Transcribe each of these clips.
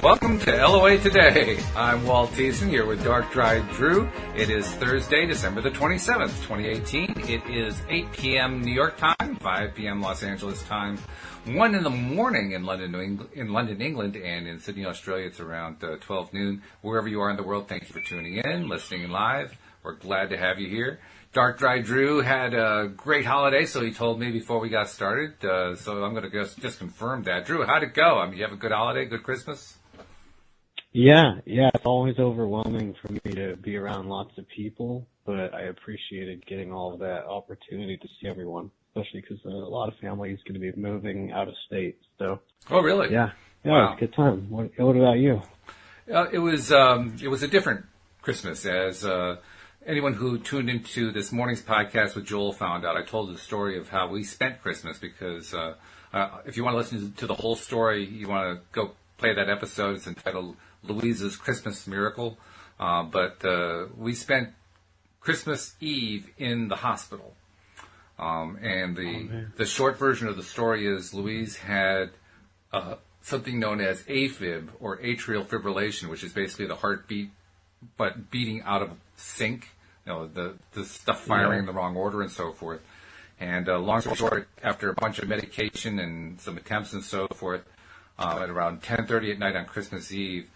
Welcome to LOA Today. I'm Walt Thiessen here with Dark Dry Drew. It is Thursday, December the 27th, 2018. It is 8 p.m. New York time, 5 p.m. Los Angeles time, 1 in the morning in London, England, and in Sydney, Australia, it's around 12 noon. Wherever you are in the world, thank you for tuning in, listening live. We're glad to have you here. Dark Dry Drew had a great holiday, so he told me before we got started. So I'm going to just confirm that. Drew, how'd it go? I mean, you have a good holiday, good Christmas? Yeah, it's always overwhelming for me to be around lots of people, but I appreciated getting all of that opportunity to see everyone, especially because a lot of family is going to be moving out of state. So. Oh, really? Yeah, wow. It was a good time. What about you? It was a different Christmas, as anyone who tuned into this morning's podcast with Joel found out. I told the story of how we spent Christmas because if you want to listen to the whole story, you want to go play that episode. It's entitled Louise's Christmas Miracle. But we spent Christmas Eve in the hospital. And the short version of the story is Louise had something known as AFib, or atrial fibrillation, which is basically the heartbeat, but beating out of sync, the stuff firing in the wrong order and so forth. And long story short, after a bunch of medication and some attempts and so forth, at around 10:30 at night on Christmas Eve,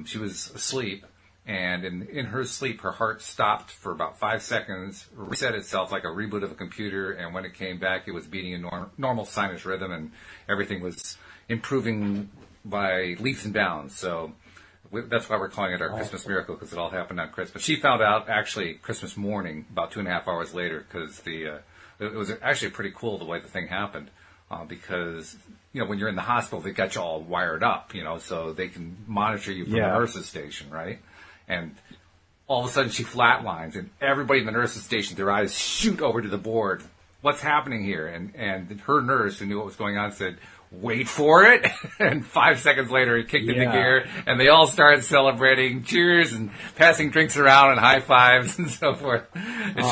she was asleep, and in her sleep, her heart stopped for about 5 seconds, reset itself like a reboot of a computer, and when it came back, it was beating a normal sinus rhythm, and everything was improving by leaps and bounds. So that's why we're calling it our Christmas miracle, because it all happened on Christmas. She found out actually Christmas morning, about 2.5 hours later, because it was actually pretty cool the way the thing happened. Because, when you're in the hospital, they got you all wired up, so they can monitor you from the nurse's station, right? And all of a sudden she flatlines, and everybody in the nurse's station, their eyes shoot over to the board. What's happening here? And her nurse, who knew what was going on, said, "Wait for it." And 5 seconds later, it kicked into gear, and they all started celebrating, cheers, and passing drinks around and high fives and so forth. And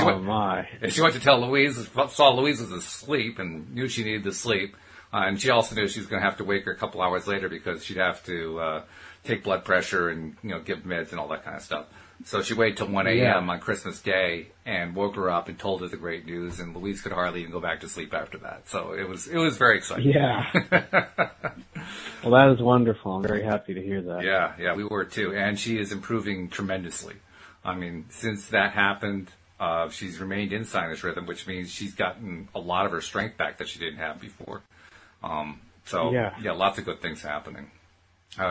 she went to tell Louise, saw Louise was asleep and knew she needed to sleep. And she also knew she was going to have to wake her a couple hours later because she'd have to take blood pressure and give meds and all that kind of stuff. So she waited till 1 a.m. on Christmas Day and woke her up and told her the great news, and Louise could hardly even go back to sleep after that. So it was very exciting. Yeah. Well, that is wonderful. I'm very happy to hear that. Yeah, we were too. And she is improving tremendously. I mean, since that happened, she's remained in sinus rhythm, which means she's gotten a lot of her strength back that she didn't have before. Lots of good things happening.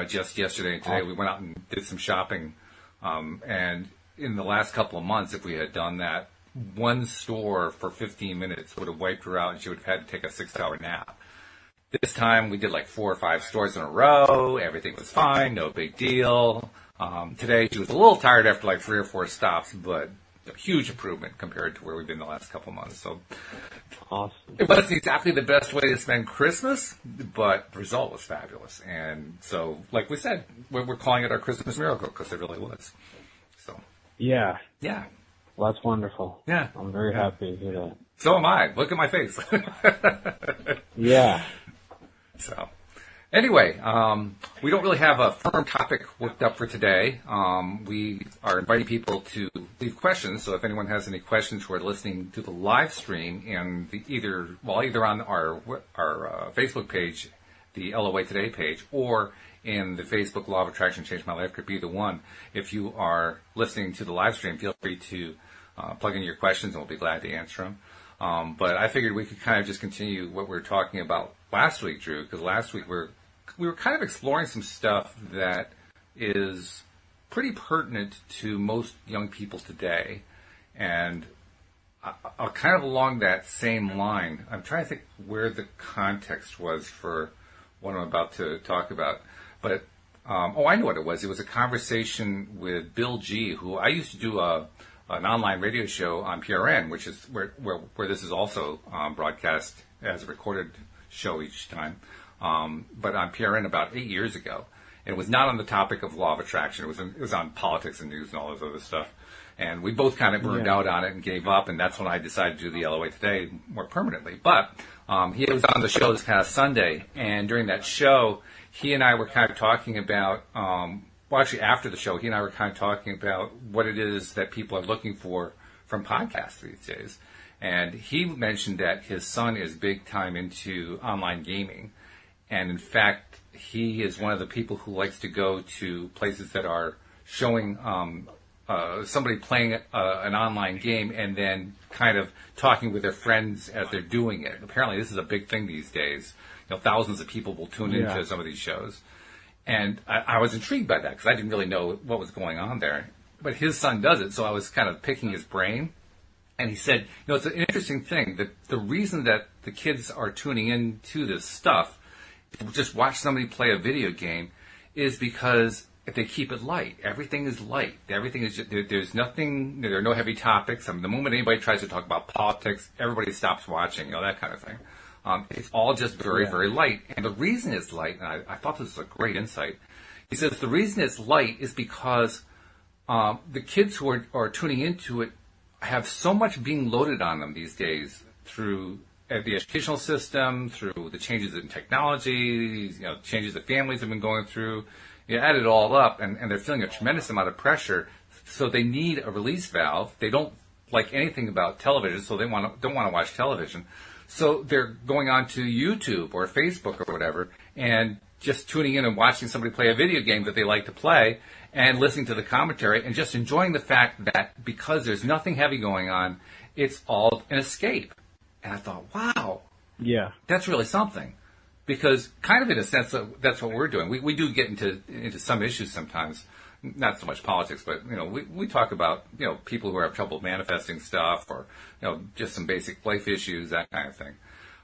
Just yesterday and today, we went out and did some shopping. And in the last couple of months, if we had done that, one store for 15 minutes would have wiped her out, and she would have had to take a 6-hour nap. This time, we did like 4 or 5 stores in a row. Everything was fine, no big deal. Today, she was a little tired after like 3 or 4 stops, but a huge improvement compared to where we've been the last couple of months. So awesome. It wasn't exactly the best way to spend Christmas, but the result was fabulous. And so, like we said, we're calling it our Christmas miracle because it really was. So yeah. Well, that's wonderful. Yeah, I'm very happy to hear that. So am I. Look at my face. Yeah. So. Anyway, we don't really have a firm topic worked up for today. We are inviting people to leave questions. So if anyone has any questions who are listening to the live stream, and either on our Facebook page, the LOA Today page, or in the Facebook Law of Attraction Changed My Life, could be either one. If you are listening to the live stream, feel free to plug in your questions, and we'll be glad to answer them. But I figured we could kind of just continue what we were talking about last week, Drew, because last week we were kind of exploring some stuff that is pretty pertinent to most young people today. And I'll kind of along that same line, I'm trying to think where the context was for what I'm about to talk about. But, I know what it was. It was a conversation with Bill G., who I used to do an online radio show on PRN, which is where this is also broadcast as a recorded show each time. But on PRN about 8 years ago. And it was not on the topic of law of attraction. It was on politics and news and all this other stuff. And we both kind of burned out on it and gave up, and that's when I decided to do the LOA Today more permanently. But he was on the show this past Sunday, and during that show, he and I were kind of talking about, well, actually after the show, he and I were kind of talking about what it is that people are looking for from podcasts these days. And he mentioned that his son is big time into online gaming. And in fact, he is one of the people who likes to go to places that are showing somebody playing an online game and then kind of talking with their friends as they're doing it. Apparently, this is a big thing these days. Thousands of people will tune into some of these shows. And I was intrigued by that because I didn't really know what was going on there. But his son does it, so I was kind of picking his brain. And he said, it's an interesting thing that the reason that the kids are tuning into this stuff, just watch somebody play a video game, is because they keep it light. Everything is light. Everything is just, there's nothing, there are no heavy topics. I mean, the moment anybody tries to talk about politics, everybody stops watching, that kind of thing. It's all just very, very light. And the reason it's light, and I thought this was a great insight, he says the reason it's light is because the kids who are tuning into it have so much being loaded on them these days through the educational system, through the changes in technology, changes that families have been going through. You add it all up, and they're feeling a tremendous amount of pressure, so they need a release valve. They don't like anything about television, so they don't want to watch television. So they're going on to YouTube or Facebook or whatever, and just tuning in and watching somebody play a video game that they like to play, and listening to the commentary, and just enjoying the fact that because there's nothing heavy going on, it's all an escape. And I thought, wow, that's really something. Because kind of in a sense, that's what we're doing. We do get into some issues sometimes, not so much politics, but we talk about people who have trouble manifesting stuff, or just some basic life issues, that kind of thing.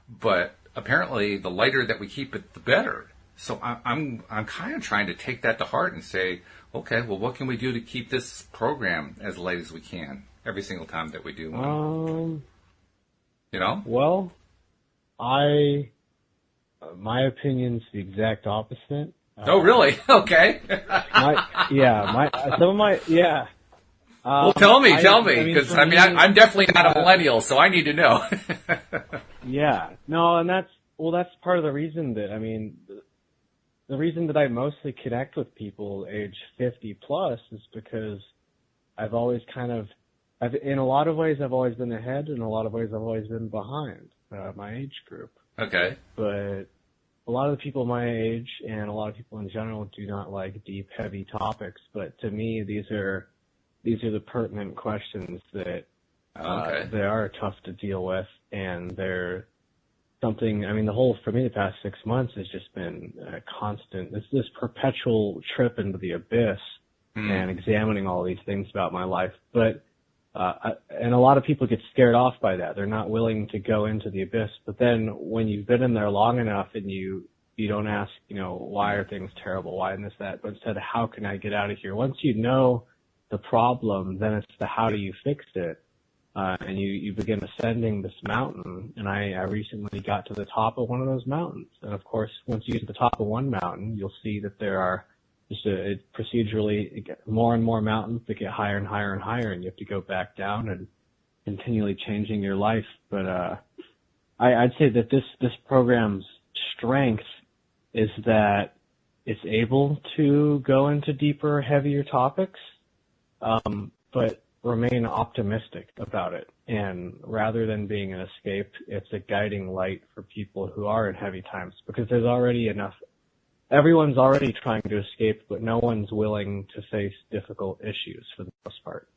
But apparently, the lighter that we keep it, the better. So I'm kind of trying to take that to heart and say, okay, well, what can we do to keep this program as light as we can every single time that we do one? Well, my opinion's the exact opposite. Oh, really? Okay. Well, tell me, because I'm definitely not a millennial, so I need to know. No, and that's part of the reason that, the reason that I mostly connect with people age 50 plus is because I've always in a lot of ways I've always been ahead, in a lot of ways I've always been behind my age group. Okay. But a lot of the people my age and a lot of people in general do not like deep, heavy topics. But to me, these are the pertinent questions that they are tough to deal with, and they're something. For me, the past 6 months has just been a constant. This perpetual trip into the abyss and examining all these things about my life. But and a lot of people get scared off by that. They're not willing to go into the abyss. But then when you've been in there long enough and you don't ask, why are things terrible? Why and this, that, but instead, how can I get out of here? Once you know the problem, then it's the how do you fix it? And you begin ascending this mountain. And I recently got to the top of one of those mountains. And of course, once you get to the top of one mountain, you'll see that there are just procedurally more and more mountains that get higher and higher and higher, and you have to go back down and continually changing your life. But I'd say that this program's strength is that it's able to go into deeper, heavier topics, but remain optimistic about it. And rather than being an escape, it's a guiding light for people who are in heavy times, because there's already enough. Everyone's already trying to escape, but no one's willing to face difficult issues for the most part.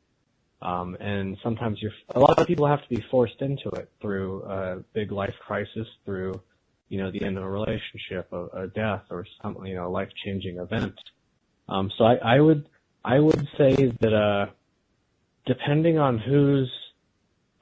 And sometimes a lot of people have to be forced into it through a big life crisis, through, the end of a relationship, a death, or some, life-changing event. So I would say that, depending on who's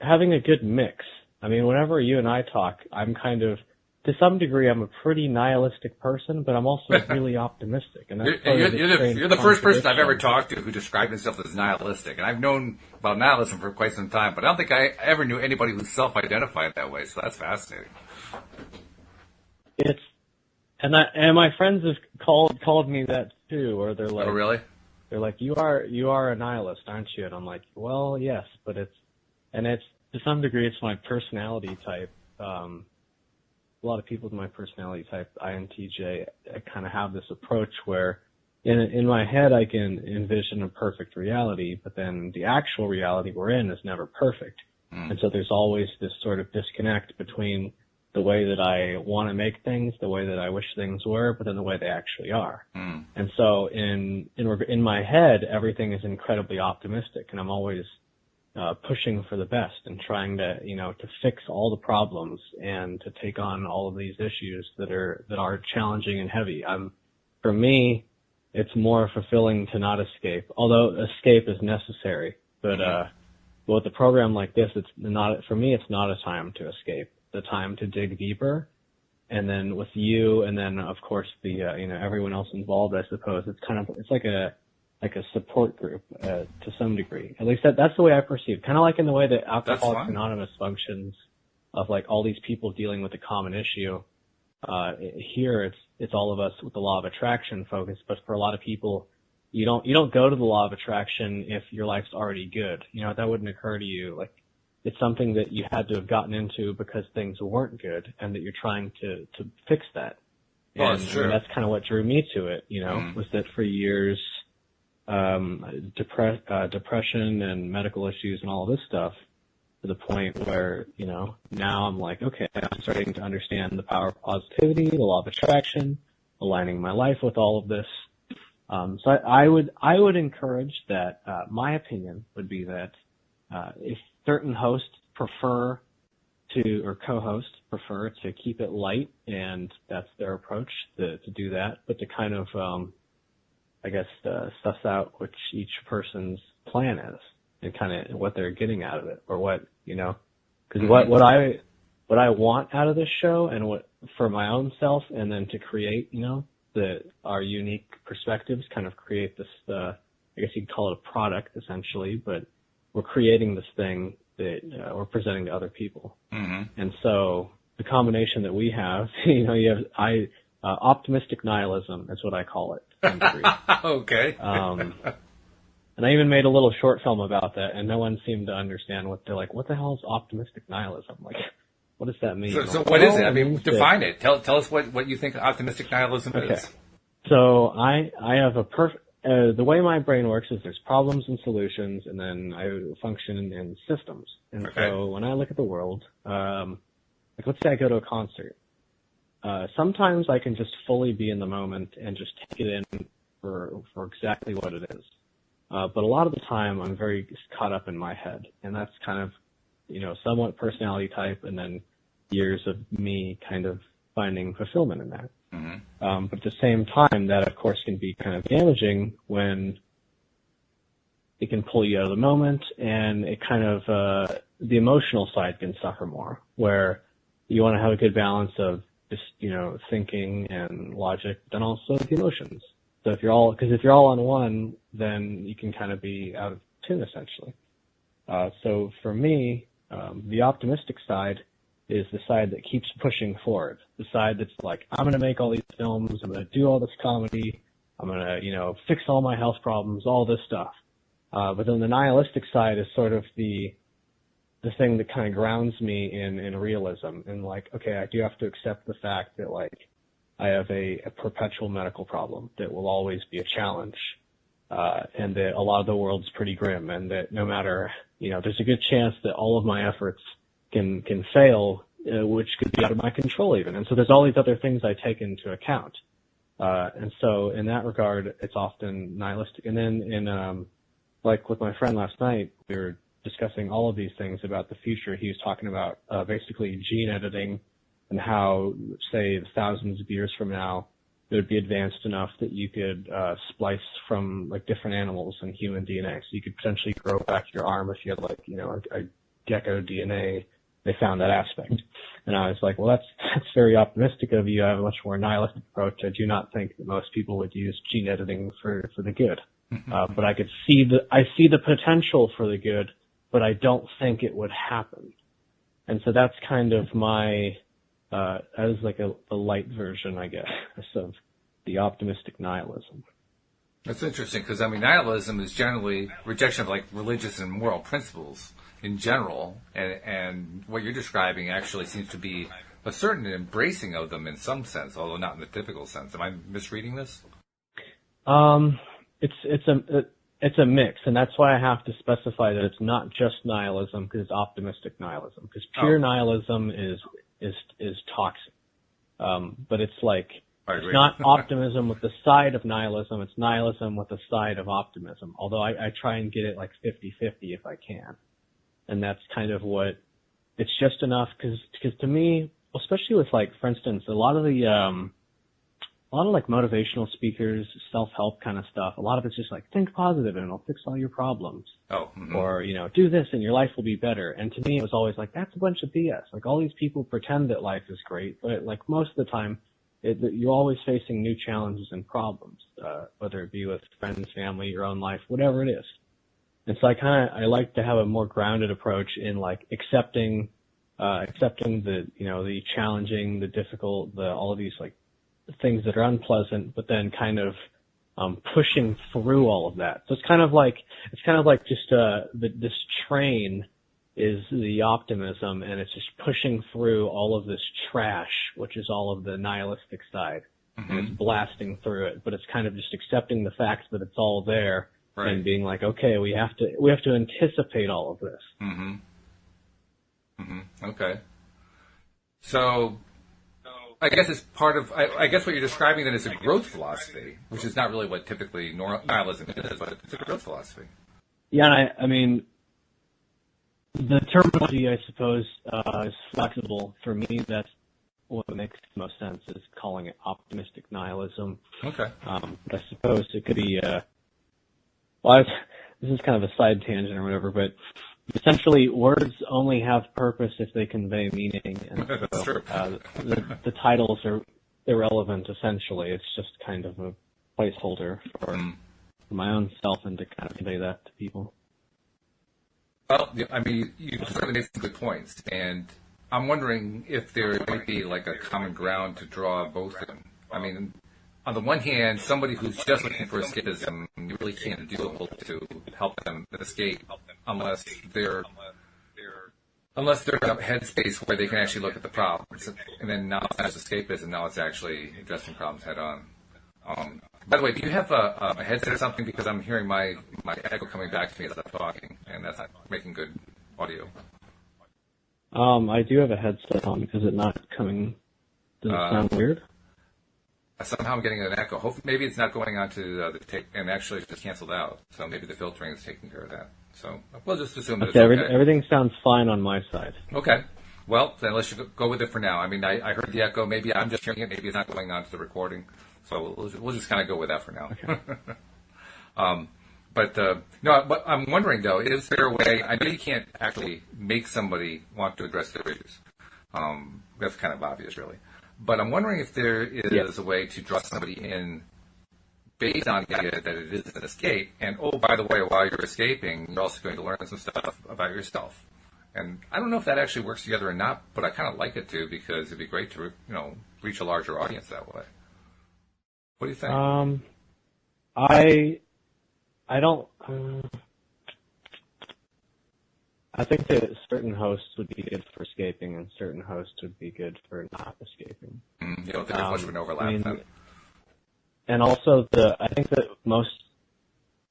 having a good mix. Whenever you and I talk, I'm kind of, to some degree, I'm a pretty nihilistic person, but I'm also really optimistic. And that's you're the first person I've ever talked to who described himself as nihilistic. And I've known about nihilism for quite some time, but I don't think I ever knew anybody who self-identified that way. So that's fascinating. And my friends have called me that too, or they're like, oh really? They're like, you are a nihilist, aren't you? And I'm like, well, yes, but it's to some degree, it's my personality type. a lot of people with my personality type, INTJ, I kind of have this approach where in my head I can envision a perfect reality, but then the actual reality we're in is never perfect. And so there's always this sort of disconnect between the way that I want to make things, the way that I wish things were, but then the way they actually are. And so in my head, everything is incredibly optimistic, and I'm always pushing for the best and trying to, to fix all the problems and to take on all of these issues that are challenging and heavy. For me, it's more fulfilling to not escape, although escape is necessary. But with a program like this, it's not a time to escape. It's a time to dig deeper. And then with you, and then of course the everyone else involved, I suppose it's like a support group to some degree. At least that's the way I perceive. Kind of like in the way that Alcoholics Anonymous functions, of like all these people dealing with a common issue. Here it's all of us with the law of attraction focus, but for a lot of people, you don't go to the law of attraction if your life's already good. That wouldn't occur to you. Like, it's something that you had to have gotten into because things weren't good, and that you're trying to fix that. And that's kind of what drew me to it, was that for years, depression and medical issues and all of this stuff, to the point where, now I'm like, okay, I'm starting to understand the power of positivity, the law of attraction, aligning my life with all of this. So I would encourage that, my opinion would be that, if certain hosts prefer to, or co-hosts prefer to keep it light, and that's their approach to do that, but to kind of, suss out which each person's plan is and kind of what they're getting out of it, or what, because what I want out of this show, and what for my own self, and then to create, our unique perspectives, kind of create this, I guess you'd call it a product essentially, but we're creating this thing that we're presenting to other people. And so the combination that we have, optimistic nihilism is what I call it. Okay. And I even made a little short film about that, and no one seemed to understand what they're like. What the hell is optimistic nihilism? Like, what does that mean? So what is it? I mean, define it. Tell us what you think optimistic nihilism is. So I have the way my brain works is there's problems and solutions, and then I function in systems. And so when I look at the world, like let's say I go to a concert. Sometimes I can just fully be in the moment and just take it in for exactly what it is. But a lot of the time I'm very caught up in my head, and that's kind of, somewhat personality type, and then years of me kind of finding fulfillment in that. But at the same time, that of course can be kind of damaging when it can pull you out of the moment, and it kind of, the emotional side can suffer more, where you want to have a good balance of just, thinking and logic, but then also the emotions. So if you're all on one, then you can kind of be out of tune essentially. So for me, the optimistic side is the side that keeps pushing forward. The side that's like, I'm going to make all these films, I'm going to do all this comedy, I'm going to, fix all my health problems, all this stuff. But then the nihilistic side is sort of the thing that kind of grounds me in realism, and like, okay, I do have to accept the fact that like I have a perpetual medical problem that will always be a challenge, and that a lot of the world's pretty grim, and that no matter, there's a good chance that all of my efforts can fail, which could be out of my control even. And so there's all these other things I take into account. And so in that regard, it's often nihilistic. And then like with my friend last night, we were discussing all of these things about the future. He was talking about basically gene editing, and how, say, thousands of years from now, it would be advanced enough that you could splice from like different animals and human DNA. So you could potentially grow back your arm if you had like, a gecko DNA. They found that aspect. And I was like, well, that's very optimistic of you. I have a much more nihilistic approach. I do not think that most people would use gene editing for the good. But I see the potential for the good, but I don't think it would happen. And so that's kind of my, as like a light version, I guess, of the optimistic nihilism. That's interesting, because nihilism is generally rejection of like religious and moral principles in general, and what you're describing actually seems to be a certain embracing of them in some sense, although not in the typical sense. Am I misreading this? It's a mix, and that's why I have to specify that it's not just nihilism, because it's optimistic nihilism. Because pure nihilism is toxic. But it's like, it's not optimism with the side of nihilism, it's nihilism with the side of optimism. Although I try and get it like 50-50 if I can. And that's kind of what, it's just enough, because to me, especially with like, for instance, a lot of like motivational speakers, self-help kind of stuff, a lot of it's just like, think positive and it'll fix all your problems. Oh. Mm-hmm. Or, do this and your life will be better. And to me, it was always like, that's a bunch of BS. Like, all these people pretend that life is great, but like most of the time, you're always facing new challenges and problems, whether it be with friends, family, your own life, whatever it is. And so I like to have a more grounded approach in like accepting the, the challenging, the difficult, all of these like things that are unpleasant, but then kind of pushing through all of that. So it's kind of like just this train is the optimism, and it's just pushing through all of this trash, which is all of the nihilistic side, and it's blasting through it. But it's kind of just accepting the facts that it's all there, and being like, okay, we have to anticipate all of this. Okay. So I guess it's part of, I guess what you're describing then is a growth philosophy, which is not really what typically nihilism is, but it's a growth philosophy. Yeah, and I mean, the terminology, I suppose, is flexible. For me, that's what makes the most sense, is calling it optimistic nihilism. Okay. But I suppose it could be, this is kind of a side tangent or whatever, but essentially, words only have purpose if they convey meaning, and That's true. The titles are irrelevant. Essentially, it's just kind of a placeholder for my own self, and to kind of convey that to people. Well, I mean, you certainly made some good points, and I'm wondering if there might be like a common ground to draw both of them. I mean, on the one hand, somebody who's just looking for escapism, you really can't do a whole to help them escape unless they're in a headspace where they can actually look at the problems. And then now it's not just escapism, now it's actually addressing problems head on. By the way, do you have a headset or something? Because I'm hearing my echo coming back to me as I'm talking, and that's not making good audio. I do have a headset on. Is it not coming? Does it sound weird? Somehow I'm getting an echo. Maybe it's not going on to the tape, and actually it's just canceled out. So maybe the filtering is taking care of that. So we'll just assume that it's okay. Everything sounds fine on my side. Okay. Well, then let's go with it for now. I mean, I heard the echo. Maybe I'm just hearing it. Maybe it's not going on to the recording. So we'll just kind of go with that for now. Okay. But I'm wondering, though, is there a way, I know you can't actually make somebody want to address their issues. That's kind of obvious, really. But I'm wondering if there is a way to draw somebody in based on the idea that it is an escape. And, oh, by the way, while you're escaping, you're also going to learn some stuff about yourself. And I don't know if that actually works together or not, but I kind of like it, too, because it'd be great to, reach a larger audience that way. What do you think? I don't. I think that certain hosts would be good for escaping, and certain hosts would be good for not escaping. You don't think there's much of an overlap then? And also, I think that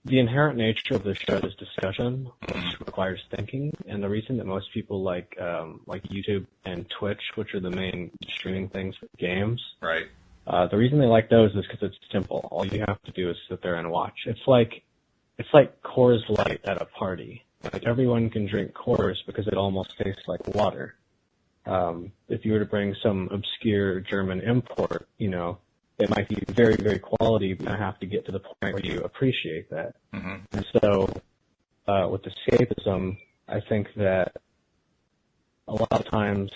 the inherent nature of the show is discussion, which requires thinking, and the reason that most people like YouTube and Twitch, which are the main streaming things for games, right? The reason they like those is because it's simple. All you have to do is sit there and watch. It's like Coors Light at a party. Like, everyone can drink Coors because it almost tastes like water. If you were to bring some obscure German import, it might be very, very quality, but you have to get to the point where you appreciate that. Mm-hmm. And so, with escapism, I think that a lot of times...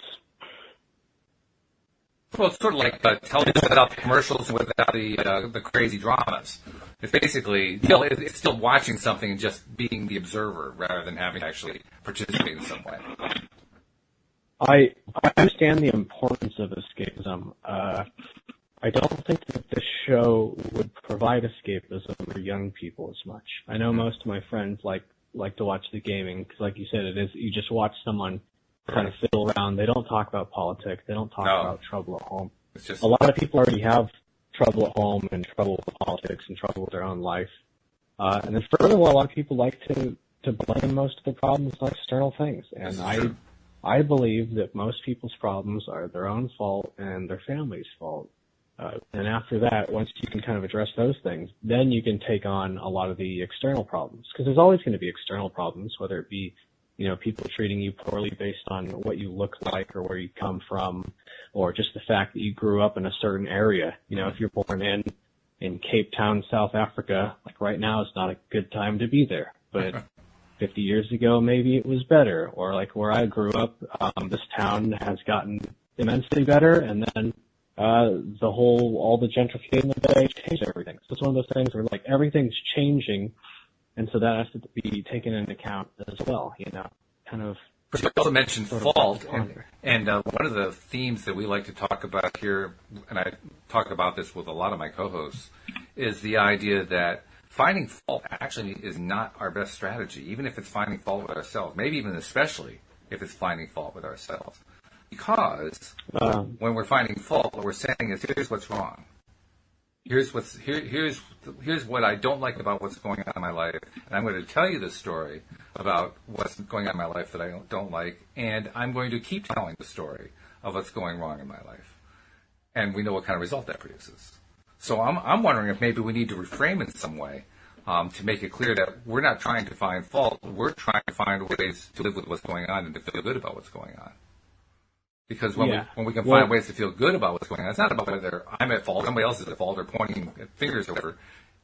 Well, it's sort of like television without the commercials and without the crazy dramas. It's basically, it's still watching something and just being the observer rather than having to actually participate in some way. I understand the importance of escapism. I don't think that this show would provide escapism for young people as much. I know most of my friends like to watch the gaming because, like you said, you just watch someone kind of fiddle around. They don't talk about politics. They don't talk about trouble at home. It's just a lot of people already have trouble at home and trouble with politics and trouble with their own life. And then furthermore, a lot of people like to blame most of the problems on external things. And I believe that most people's problems are their own fault and their family's fault. And after that, once you can kind of address those things, then you can take on a lot of the external problems. Because there's always going to be external problems, whether it be, people treating you poorly based on what you look like or where you come from, or just the fact that you grew up in a certain area. If you're born in Cape Town, South Africa, like right now is not a good time to be there. But 50 years ago, maybe it was better. Or like where I grew up, this town has gotten immensely better, and then all the gentrification of the day changed everything. So it's one of those things where like everything's changing, and so that has to be taken into account as well, kind of. But you also mentioned fault, and one of the themes that we like to talk about here, and I talk about this with a lot of my co-hosts, is the idea that finding fault actually is not our best strategy, even if it's finding fault with ourselves, maybe even especially if it's finding fault with ourselves. Because when we're finding fault, what we're saying is, here's what's wrong. Here's what I don't like about what's going on in my life, and I'm going to tell you the story about what's going on in my life that I don't like, and I'm going to keep telling the story of what's going wrong in my life. And we know what kind of result that produces. So I'm wondering if maybe we need to reframe in some way to make it clear that we're not trying to find fault, we're trying to find ways to live with what's going on and to feel good about what's going on. Because when we can find ways to feel good about what's going on, it's not about whether I'm at fault, somebody else is at fault, or pointing fingers or whatever.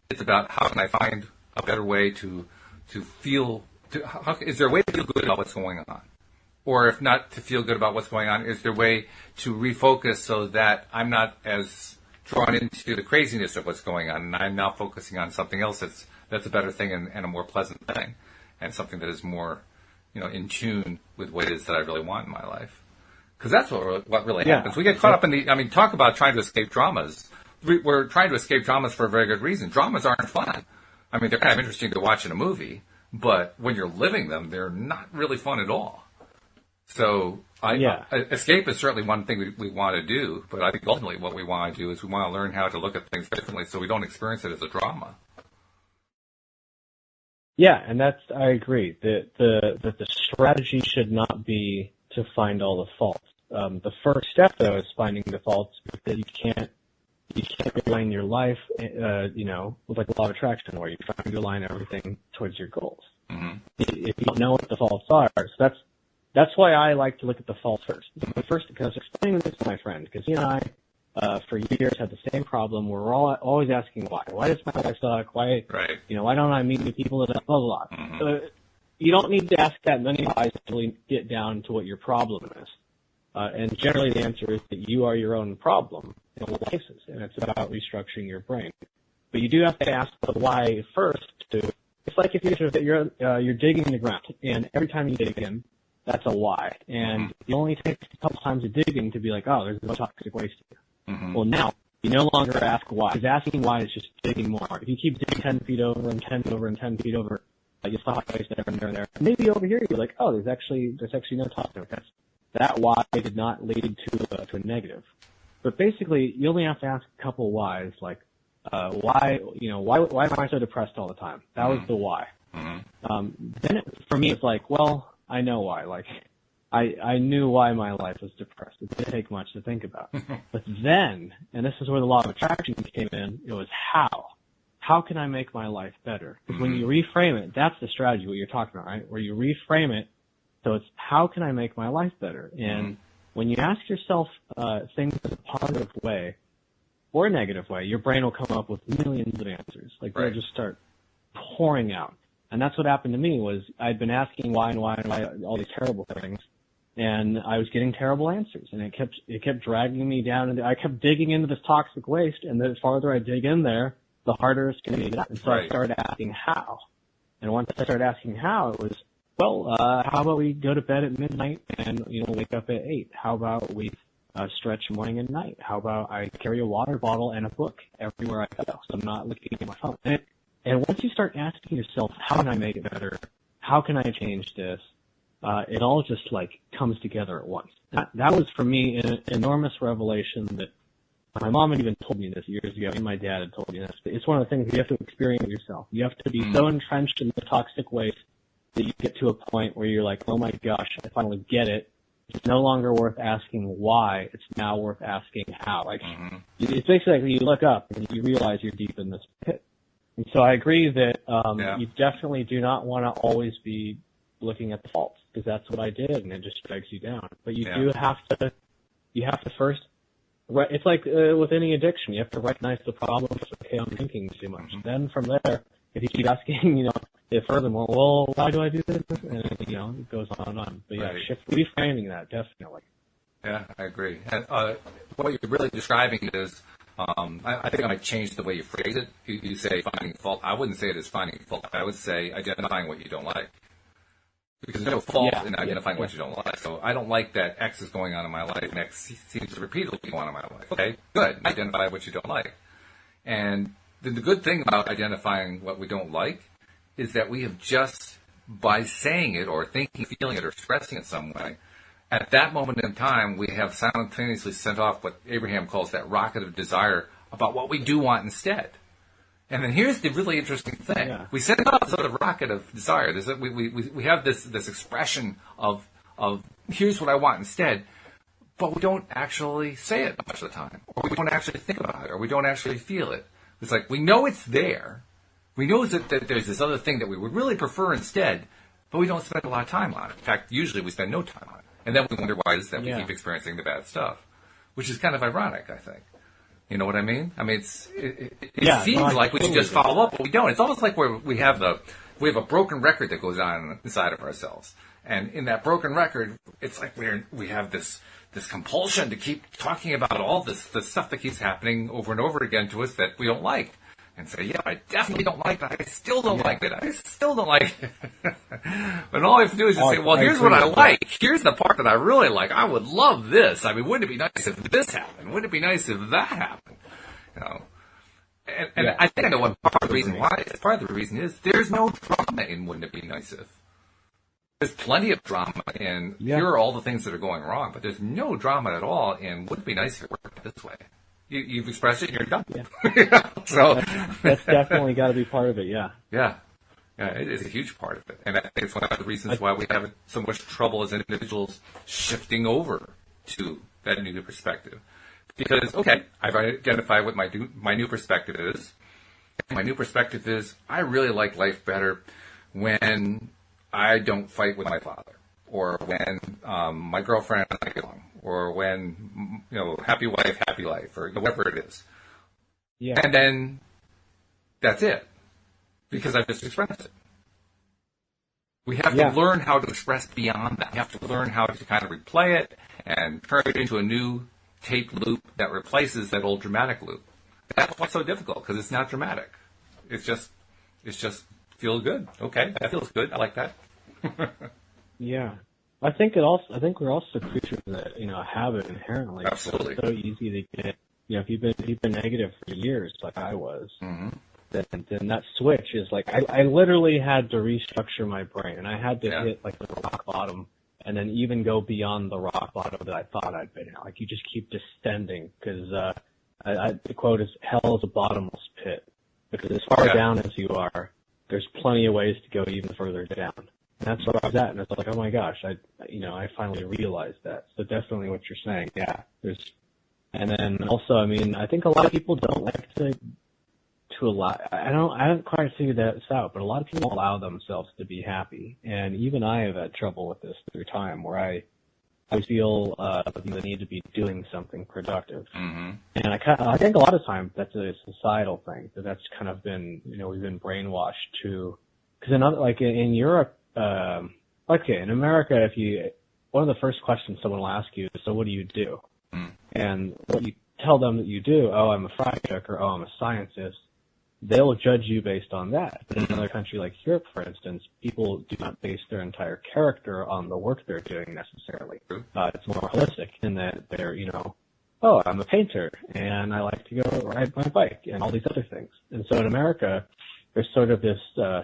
It's about how can I find a better way to feel. Is there a way to feel good about what's going on? Or if not to feel good about what's going on, is there a way to refocus so that I'm not as drawn into the craziness of what's going on, and I'm now focusing on something else that's a better thing and a more pleasant thing, and something that is more, in tune with what it is that I really want in my life. Because that's what really happens. We get caught up in talk about trying to escape dramas. We're trying to escape dramas for a very good reason. Dramas aren't fun. They're kind of interesting to watch in a movie, but when you're living them, they're not really fun at all. So escape is certainly one thing we want to do, but I think ultimately what we want to do is we want to learn how to look at things differently so we don't experience it as a drama. Yeah, and I agree that the strategy should not be to find all the faults. The first step, though, is finding the faults, because you can't align your life, with like the law of attraction, where you're trying to align everything towards your goals. Mm-hmm. If you don't know what the faults are, so that's why I like to look at the faults first. First, because I was explaining this to my friend, because he and I, for years, had the same problem. We're always asking why. Why does my life suck? Why, right. Why don't I meet new people that blah, blah, blah. Mm-hmm. You don't need to ask that many whys to really get down to what your problem is. And generally the answer is that you are your own problem in all cases, and it's about restructuring your brain. But you do have to ask the why first. It's like if you're digging the ground, and every time you dig in, that's a why. And it only takes a couple times of digging to be like, oh, there's no toxic waste here. Mm-hmm. Well, now you no longer ask why. Because asking why is just digging more. If you keep digging 10 feet over and 10 feet over and 10 feet over, you saw waste there and there and there. Maybe over here you're like, oh, there's actually no toxic. That why did not lead to a negative. But basically, you only have to ask a couple whys, like why am I so depressed all the time? That was the why. Mm-hmm. Then for me, it's like, well, I know why. Like, I knew why my life was depressed. It didn't take much to think about. But then, and this is where the law of attraction came in, it was how. How can I make my life better? Because when you reframe it, that's the strategy, what you're talking about, right? Where you reframe it, so it's how can I make my life better? And when you ask yourself things in a positive way or a negative way, your brain will come up with millions of answers. Like they'll just start pouring out. And that's what happened to me. Was I'd been asking why and why and why all these terrible things, and I was getting terrible answers, and it kept dragging me down, and I kept digging into this toxic waste, and the farther I dig in there, the harder it's going to get. And so I started asking how. And once I started asking how, it was, well, how about we go to bed at midnight and, wake up at 8? How about we stretch morning and night? How about I carry a water bottle and a book everywhere I go, so I'm not looking at my phone? And once you start asking yourself, how can I make it better? How can I change this? it all just like comes together at once. That was for me an enormous revelation that my mom had even told me this years ago, and my dad had told me this. It's one of the things you have to experience yourself. You have to be so entrenched in the toxic waste that you get to a point where you're like, oh my gosh, I finally get it. It's no longer worth asking why. It's now worth asking how. Like, it's basically like you look up and you realize you're deep in this pit. And so I agree that you definitely do not want to always be looking at the faults, because that's what I did, and it just drags you down. But you do have to first, it's like with any addiction, you have to recognize the problem. It's okay, I'm drinking too much. Then from there, if you keep asking, furthermore, well, why do I do this? And, it goes on and on. But reframing that, definitely. Yeah, I agree. And what you're really describing is, I think I might change the way you phrase it. You say finding fault. I wouldn't say it as finding fault. I would say identifying what you don't like. Because there's no fault in identifying what you don't like. So I don't like that X is going on in my life, and X seems to repeatedly go on in my life. Okay, good. Identify what you don't like. And the good thing about identifying what we don't like is that we have just, by saying it or thinking, feeling it, or expressing it some way, at that moment in time, we have simultaneously sent off what Abraham calls that rocket of desire about what we do want instead. And then here's the really interesting thing. Yeah. We send out sort of rocket of desire. We have this expression of here's what I want instead, but we don't actually say it much of the time. Or we don't actually think about it, or we don't actually feel it. It's like we know it's there. We know that there's this other thing that we would really prefer instead, but we don't spend a lot of time on it. In fact, usually we spend no time on it. And then we wonder why it is that we keep experiencing the bad stuff, which is kind of ironic, I think. You know what I mean? I mean, it seems like we should just follow up, but we don't. It's almost like we have a broken record that goes on inside of ourselves. And in that broken record, it's like we have this compulsion to keep talking about all the stuff that keeps happening over and over again to us that we don't like. And say, I definitely don't like that. I still don't like it. I still don't like it. But all I have to do is just say, well, here's what I like. Here's the part that I really like. I would love this. I mean, wouldn't it be nice if this happened? Wouldn't it be nice if that happened? And I think I know what part of the reason why is. Part of the reason is there's no drama in wouldn't it be nice if. There's plenty of drama in here are all the things that are going wrong, but there's no drama at all in wouldn't it be nice if it worked this way. You've expressed it and you're done. Yeah. So that's definitely got to be part of it, Yeah, it is a huge part of it. And I think it's one of the reasons why we have so much trouble as individuals shifting over to that new perspective. Because, okay, I've identified what my new perspective is. My new perspective is I really like life better when I don't fight with my father, or when my girlfriend and I get along, or when, happy wife, happy life, or whatever it is. Yeah. And then that's it, because I've just expressed it. We have to learn how to express beyond that. We have to learn how to kind of replay it and turn it into a new tape loop that replaces that old dramatic loop. That's what's so difficult, because it's not dramatic. It's just feels good. Okay, that feels good. I like that. Yeah. I think we're also creatures that, habit inherently. Absolutely. It's so easy to get, if you've been negative for years like I was, then that switch is like, I literally had to restructure my brain, and I had to hit like the rock bottom, and then even go beyond the rock bottom that I thought I'd been at. Like, you just keep descending, because the quote is, hell is a bottomless pit, because as far down as you are, there's plenty of ways to go even further down. And that's where I was at, and it's like, oh my gosh, I finally realized that. So definitely what you're saying, and then also, I think a lot of people don't like to allow, I haven't quite figured that out, but a lot of people allow themselves to be happy. And even I have had trouble with this through time, where I feel the need to be doing something productive. Mm-hmm. And I think a lot of times that's a societal thing, that's kind of been, we've been brainwashed to, because in Europe, in America, one of the first questions someone will ask you is, so what do you do? Mm. And what you tell them that you do, oh, I'm a fry cook, or oh, I'm a scientist, they'll judge you based on that. But in another country like Europe, for instance, people do not base their entire character on the work they're doing necessarily. It's more holistic in that they're, oh, I'm a painter, and I like to go ride my bike, and all these other things. And so in America, there's sort of this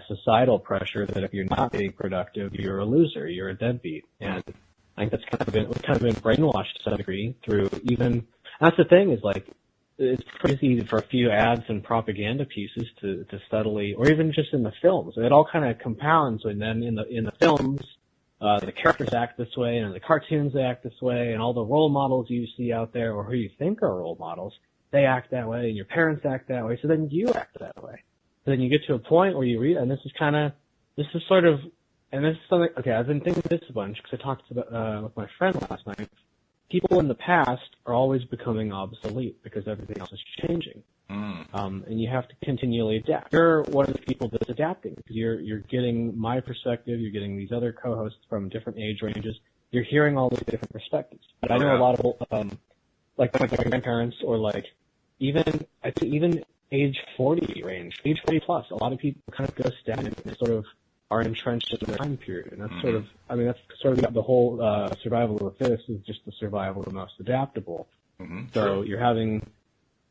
societal pressure that if you're not being productive, you're a loser, you're a deadbeat. And I think that's kind of been brainwashed to some degree through even, that's the thing is like, it's pretty easy for a few ads and propaganda pieces to subtly, or even just in the films. It all kind of compounds, and then in the films, the characters act this way, and the cartoons they act this way, and all the role models you see out there, or who you think are role models, they act that way, and your parents act that way, so then you act that way. So then you get to a point where you read, and this is sort of, and this is something, okay, I've been thinking this a bunch, because I talked about, with my friend last night. People in the past are always becoming obsolete because everything else is changing. And you have to continually adapt. You're one of the people that's adapting because you're getting my perspective, you're getting these other co-hosts from different age ranges, you're hearing all these different perspectives. But I know a lot of, like my grandparents or like even age 40 range, age 40 plus, a lot of people kind of go stagnant and sort of are entrenched in their time period. And that's sort of, I mean, that's sort of the whole survival of the fittest is just the survival of the most adaptable. So you're having,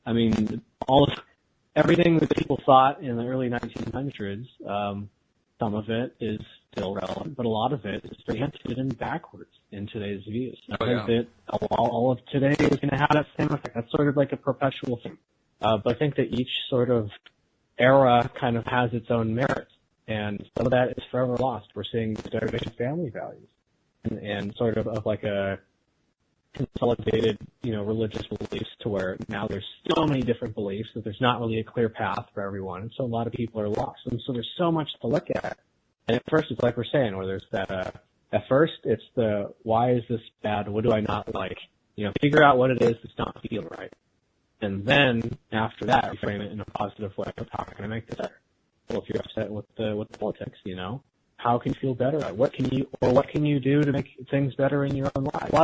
I mean, everything that people thought in the early 1900s, some of it is still relevant, but a lot of it is oriented and backwards in today's views. I think that all of today is going to have that same effect. That's sort of like a perpetual thing. But I think that each sort of era kind of has its own merits. And some of that is forever lost. We're seeing the degradation of family values and sort of like a consolidated, religious beliefs to where now there's so many different beliefs that there's not really a clear path for everyone. And so a lot of people are lost. And so there's so much to look at. And at first it's like we're saying, where there's that, at first it's the, why is this bad? What do I not like? Figure out what it is that's not feeling right. And then after that, you frame it in a positive way. How can I make this better? Well, if you're upset with the politics, how can you feel better? What can you do to make things better in your own life? A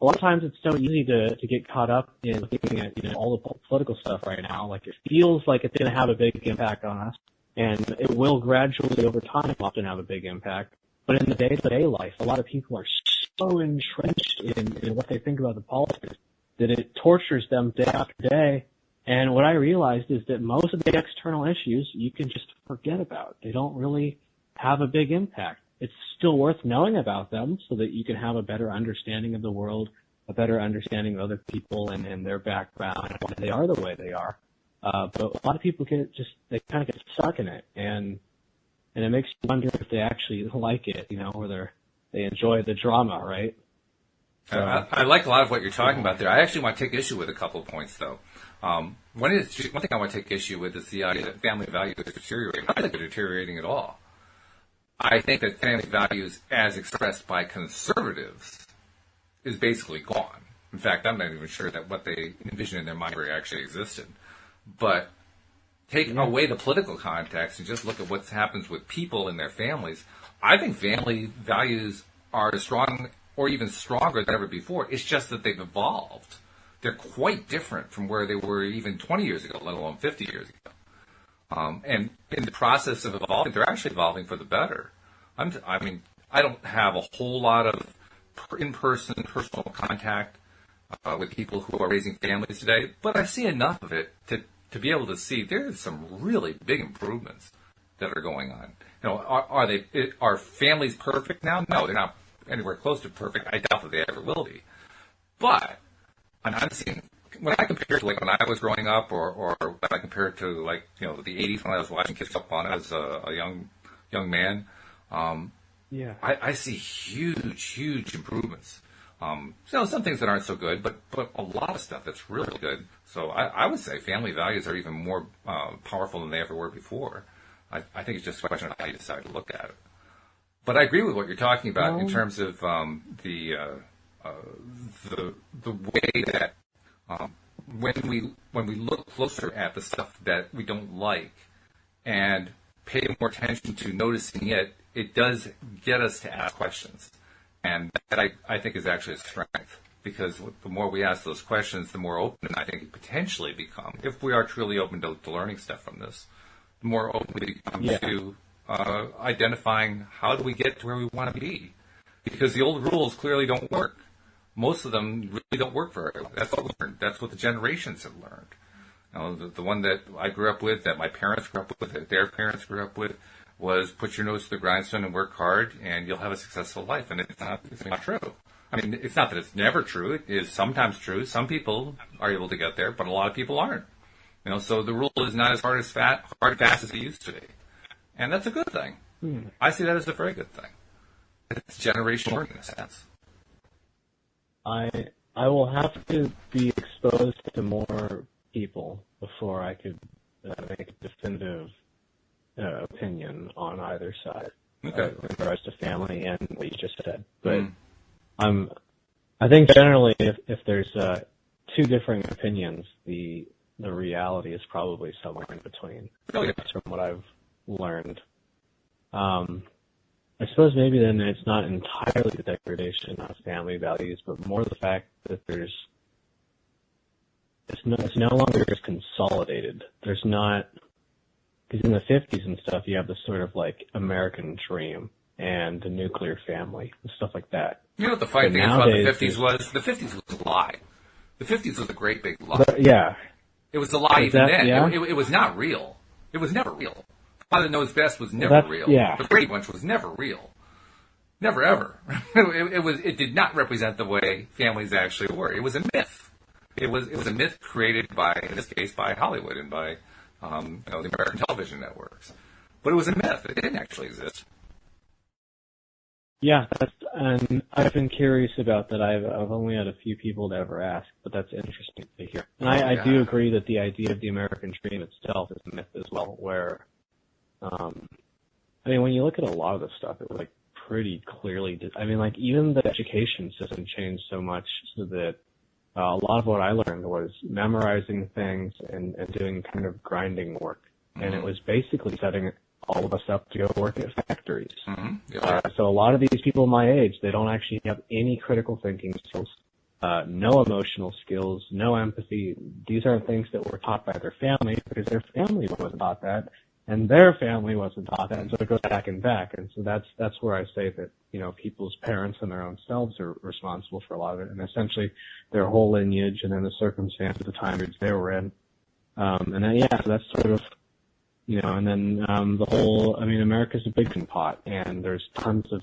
lot of times it's so easy to get caught up in looking at, all the political stuff right now. Like it feels like it's going to have a big impact on us, and it will gradually over time often have a big impact. But in the day-to-day life, a lot of people are so entrenched in what they think about the politics that it tortures them day after day. And what I realized is that most of the external issues you can just forget about. They don't really have a big impact. It's still worth knowing about them so that you can have a better understanding of the world, a better understanding of other people and their background, and why they are the way they are. But a lot of people they kind of get stuck in it, and it makes you wonder if they actually like it, or they enjoy the drama, right? So, I like a lot of what you're talking about there. I actually want to take issue with a couple of points, though. One thing I want to take issue with is the idea that family values are deteriorating. I don't think they're deteriorating at all. I think that family values, as expressed by conservatives, is basically gone. In fact, I'm not even sure that what they envisioned in their mind actually existed. But take away the political context and just look at what happens with people and their families, I think family values are as strong or even stronger than ever before. It's just that they've evolved. They're quite different from where they were even 20 years ago, let alone 50 years ago. And in the process of evolving, they're actually evolving for the better. I don't have a whole lot of in-person personal contact with people who are raising families today, but I see enough of it to be able to see there's some really big improvements that are going on. Are families perfect now? No, they're not anywhere close to perfect. I doubt that they ever will be. But I'm seeing, when I compare to like when I was growing up, or when I compare it to like the 80s when I was watching Kids Up on it as a young man, I see huge improvements. Some things that aren't so good, but a lot of stuff that's really good. So I would say family values are even more powerful than they ever were before. I think it's just a question of how you decide to look at it. But I agree with what you're talking about in terms of the way that when we look closer at the stuff that we don't like and pay more attention to noticing it, it does get us to ask questions. And that I think is actually a strength, because the more we ask those questions, the more open I think we potentially become, if we are truly open to learning stuff from this, the more open we become to identifying how do we get to where we want to be. Because the old rules clearly don't work. Most of them really don't work very well. That's what we learned. That's what the generations have learned. The one that I grew up with, that my parents grew up with, that their parents grew up with, was put your nose to the grindstone and work hard, and you'll have a successful life. And it's not true. I mean, it's not that it's never true. It is sometimes true. Some people are able to get there, but a lot of people aren't. So the rule is not as hard and fast as it used to be. And that's a good thing. I see that as a very good thing. It's generational learning in a sense. I will have to be exposed to more people before I could make a definitive opinion on either side. Okay. In regards to family and what you just said. But I think generally if there's two differing opinions, the reality is probably somewhere in between. Oh, yeah. That's from what I've learned. I suppose maybe then it's not entirely the degradation of family values, but more the fact that it's no longer just consolidated. There's not, because in the 50s and stuff, you have this sort of like American dream and the nuclear family and stuff like that. You know what the funny thing about the 50s was? The 50s was a lie. The 50s was a great big lie. Yeah. It was a lie even then. Yeah? It was not real. It was never real. Father Knows Best was never real. Yeah. The Brady Bunch was never real. Never ever. It did not represent the way families actually were. It was a myth. It was a myth created by, in this case, by Hollywood and by the American television networks. But it was a myth. It didn't actually exist. Yeah, and I've been curious about that. I've only had a few people to ever ask, but that's interesting to hear. And I do agree that the idea of the American dream itself is a myth as well, where, when you look at a lot of this stuff, it was like pretty clearly, even the education system changed so much so that a lot of what I learned was memorizing things and doing kind of grinding work. And it was basically setting all of us up to go work at factories. So a lot of these people my age, they don't actually have any critical thinking skills, no emotional skills, no empathy. These are things that were taught by their family because their family wasn't taught that, and their family wasn't taught that, and so it goes back and back. And so that's where I say that, people's parents and their own selves are responsible for a lot of it, and essentially their whole lineage and then the circumstances, the time periods they were in. And then, so that's sort of, and then the whole, America's a big pot, and there's tons of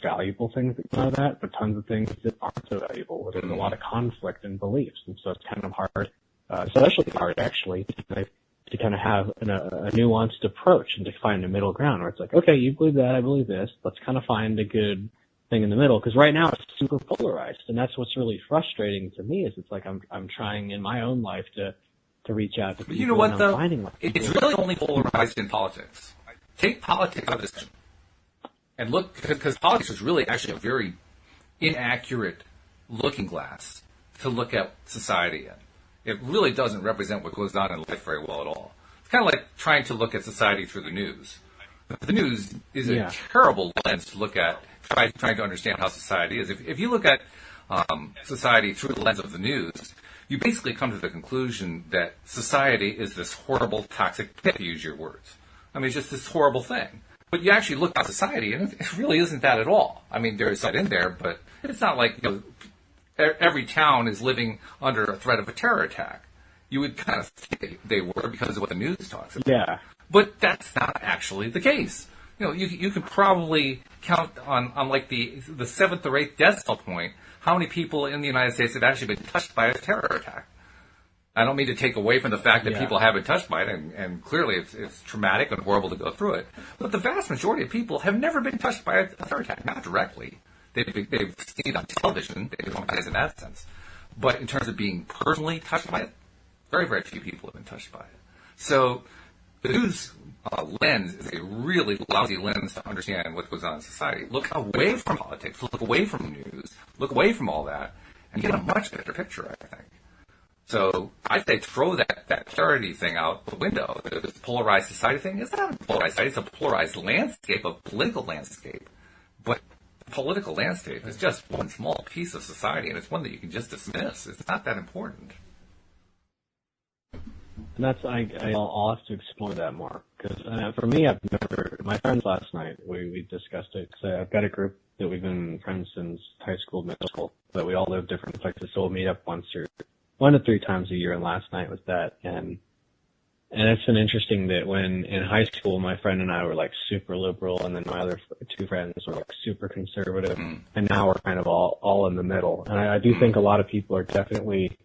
valuable things that come out of that, but tons of things that aren't so valuable, where there's a lot of conflict in beliefs, and so it's kind of hard, especially hard, actually, to kind of have a nuanced approach and to find a middle ground, where it's like, okay, you believe that, I believe this, let's kind of find a good thing in the middle, because right now it's super polarized, and that's what's really frustrating to me, is it's like I'm trying in my own life to reach out to people. You know what, though? It's really only polarized in politics. Take politics out of this and look, because politics is really actually a very inaccurate looking glass to look at society in. It really doesn't represent what goes on in life very well at all. It's kind of like trying to look at society through the news. The news is a terrible lens to look at, trying to understand how society is. If you look at society through the lens of the news, you basically come to the conclusion that society is this horrible, toxic pit, to use your words. It's just this horrible thing. But you actually look at society, and it really isn't that at all. There's that in there, but it's not like every town is living under a threat of a terror attack. You would kind of think they were because of what the news talks about. Yeah. But that's not actually the case. You can probably count on like the seventh or eighth decimal point how many people in the United States have actually been touched by a terror attack. I don't mean to take away from the fact that people have been touched by it, and clearly it's traumatic and horrible to go through it. But the vast majority of people have never been touched by a terror attack, not directly. They've seen it on television, they don't in that sense. But in terms of being personally touched by it, very, very few people have been touched by it. So the news lens is a really lousy lens to understand what goes on in society. Look away from politics, look away from news, look away from all that, and get a much better picture, I think. So I'd say throw that clarity thing out the window. This polarized society thing is not a polarized society, it's a polarized landscape, a political landscape. But the political landscape is just one small piece of society, and it's one that you can just dismiss. It's not that important. And I'll have to explore that more, because for me, my friends last night, we discussed it, because I've got a group that we've been friends since high school, middle school, but we all live different places, so we'll meet up 1 to 3 times a year, and last night was that, and And it's been interesting that when in high school, my friend and I were like super liberal, and then my other two friends were like super conservative, and now we're kind of all in the middle. And I do think a lot of people are definitely,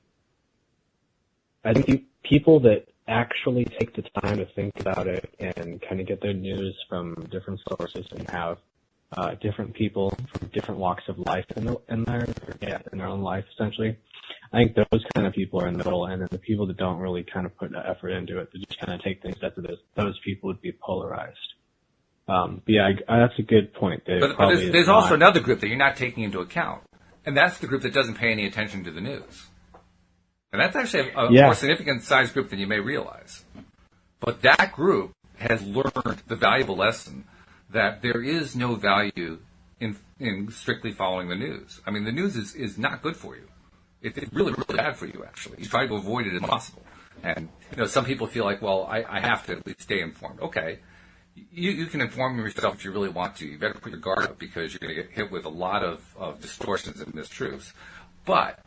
I think people that actually take the time to think about it and kind of get their news from different sources and have different people from different walks of life in their own life, essentially. I think those kind of people are in the middle, and then the people that don't really kind of put the effort into it, that just kind of take things as it is, those people would be polarized. But yeah, that's a good point. But there's also another group that you're not taking into account, and that's the group that doesn't pay any attention to the news. And that's actually a more significant size group than you may realize. But that group has learned the valuable lesson that there is no value in strictly following the news. I mean, the news is not good for you. It's really, really bad for you, actually. You try to avoid it as possible. And, some people feel like, well, I have to at least stay informed. Okay. You can inform yourself if you really want to. You better put your guard up because you're going to get hit with a lot of distortions and mistruths. But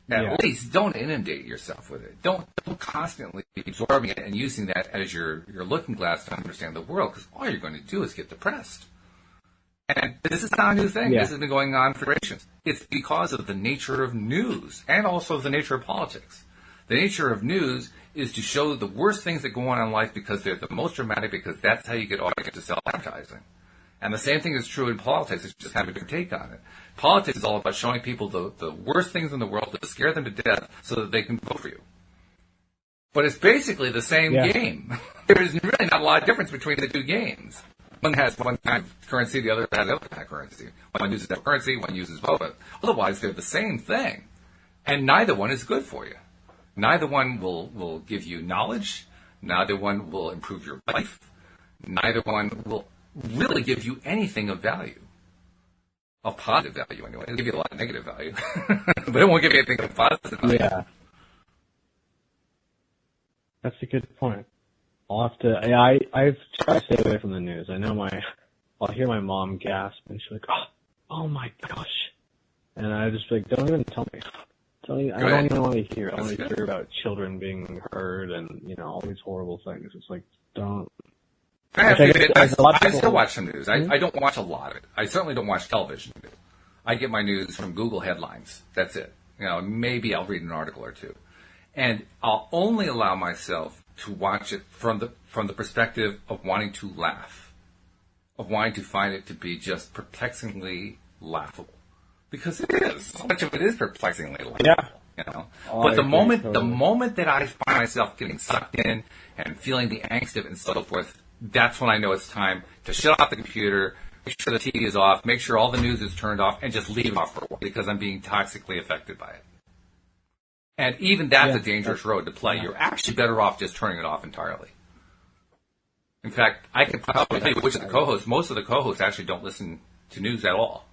at least don't inundate yourself with it. Don't constantly be absorbing it and using that as your looking glass to understand the world, because all you're going to do is get depressed. And this is not a new thing. Yeah. This has been going on for generations. It's because of the nature of news and also the nature of politics. The nature of news is to show the worst things that go on in life because they're the most dramatic, because that's how you get audience to sell advertising. And the same thing is true in politics. It's just have a different take on it. Politics is all about showing people the worst things in the world to scare them to death so that they can vote for you. But it's basically the same game. There is really not a lot of difference between the two games. One has one kind of currency, the other has another kind of currency. One uses that currency, one uses both. But otherwise, they're the same thing. And neither one is good for you. Neither one will give you knowledge. Neither one will improve your life. Neither one will really give you anything of value. Of positive value, anyway. It'll give you a lot of negative value. But it won't give you anything of positive value. Yeah. That's a good point. I'll have to, I've tried to stay away from the news. I know I'll hear my mom gasp, and she's like, oh my gosh. And I just like, don't even tell me. I don't even want to hear. I want to hear about children being hurt and, all these horrible things. It's like, don't. I have to admit, I still watch some news. I don't watch a lot of it. I certainly don't watch television. I get my news from Google headlines. That's it. Maybe I'll read an article or two. And I'll only allow myself to watch it from the perspective of wanting to laugh, of wanting to find it to be just perplexingly laughable, because it is. So much of it is perplexingly laughable. Yeah. But the moment that I find myself getting sucked in and feeling the angst of it and so forth, that's when I know it's time to shut off the computer, make sure the TV is off, make sure all the news is turned off, and just leave it off for a while, because I'm being toxically affected by it. And even that's a dangerous road to play. You're actually better off just turning it off entirely. In fact, I can probably tell you which of the co-hosts, most of the co-hosts actually don't listen to news at all.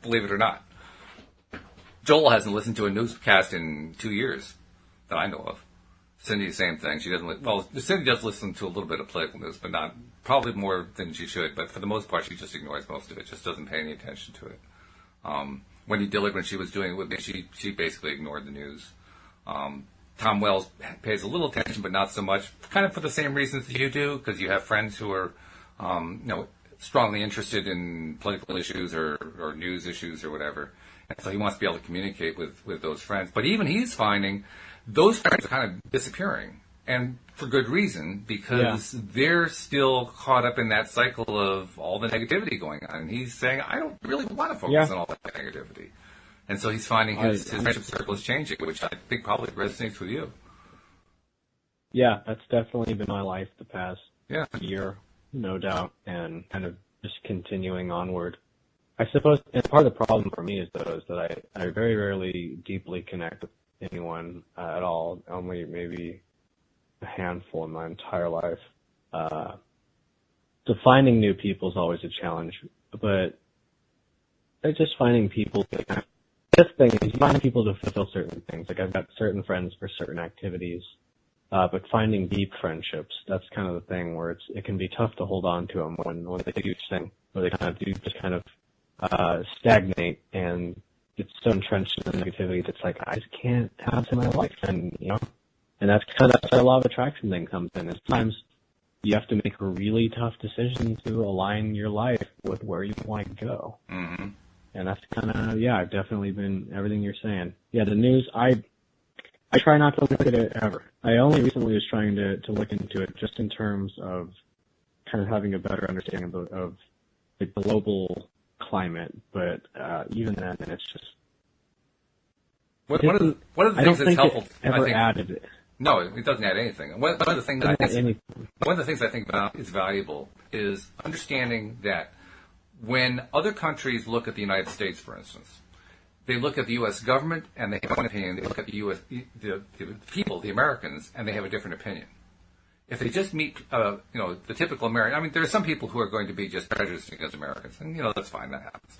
Believe it or not. Joel hasn't listened to a newscast in 2 years that I know of. Cindy, the same thing. She doesn't. Cindy does listen to a little bit of political news, but not probably more than she should. But for the most part, she just ignores most of it. Just doesn't pay any attention to it. Wendy Dillard, when she was doing it with me, she basically ignored the news. Tom Wells pays a little attention, but not so much, kind of for the same reasons that you do, because you have friends who are, strongly interested in political issues or news issues or whatever. And so he wants to be able to communicate with those friends. But even he's finding those friends are kind of disappearing, and for good reason, because they're still caught up in that cycle of all the negativity going on. And he's saying, I don't really want to focus on all that negativity. And so he's finding his friendship circle is changing, which I think probably resonates with you. Yeah, that's definitely been my life the past year, no doubt, and kind of just continuing onward. I suppose, and part of the problem for me is that I very rarely deeply connect with anyone at all, only maybe a handful in my entire life. So finding new people is always a challenge, but just finding people this thing is finding people to fulfill certain things. Like I've got certain friends for certain activities, but finding deep friendships, that's kind of the thing where it can be tough to hold on to them when they do thing, where they kind of do just kind of stagnate and get so entrenched in the negativity that's like, I just can't have this in my life. And, And that's where a lot of attraction thing comes in. Is sometimes you have to make a really tough decision to align your life with where you want to go. Mm-hmm. And that's I've definitely been everything you're saying. Yeah, the news, I try not to look at it ever. I only recently was trying to look into it just in terms of kind of having a better understanding of the global climate. But even then, it's just... One of the things that's helpful... Ever added it. No, it doesn't add anything. One of the things I think about is valuable is understanding that when other countries look at the United States, for instance, they look at the U.S. government and they have one opinion. They look at the people, the Americans, and they have a different opinion. If they just meet, the typical American, I mean, there are some people who are going to be just prejudiced against Americans, and that's fine, that happens.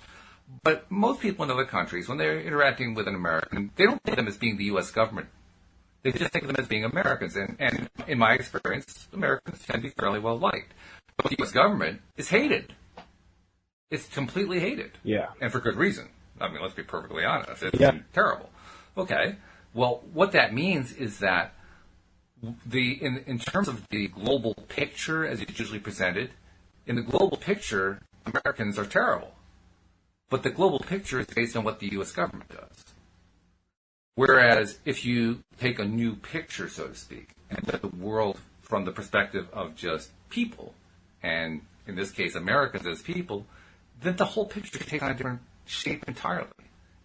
But most people in other countries, when they're interacting with an American, they don't think of them as being the U.S. government. They just think of them as being Americans. And in my experience, Americans tend to be fairly well liked. But the U.S. government is hated. It's completely hated. Yeah. And for good reason. I mean, let's be perfectly honest. It's terrible. Okay. Well, what that means is that in terms of the global picture as it's usually presented, in the global picture, Americans are terrible. But the global picture is based on what the U.S. government does. Whereas if you take a new picture, so to speak, and look at the world from the perspective of just people, and in this case Americans as people, then the whole picture takes on a different shape entirely.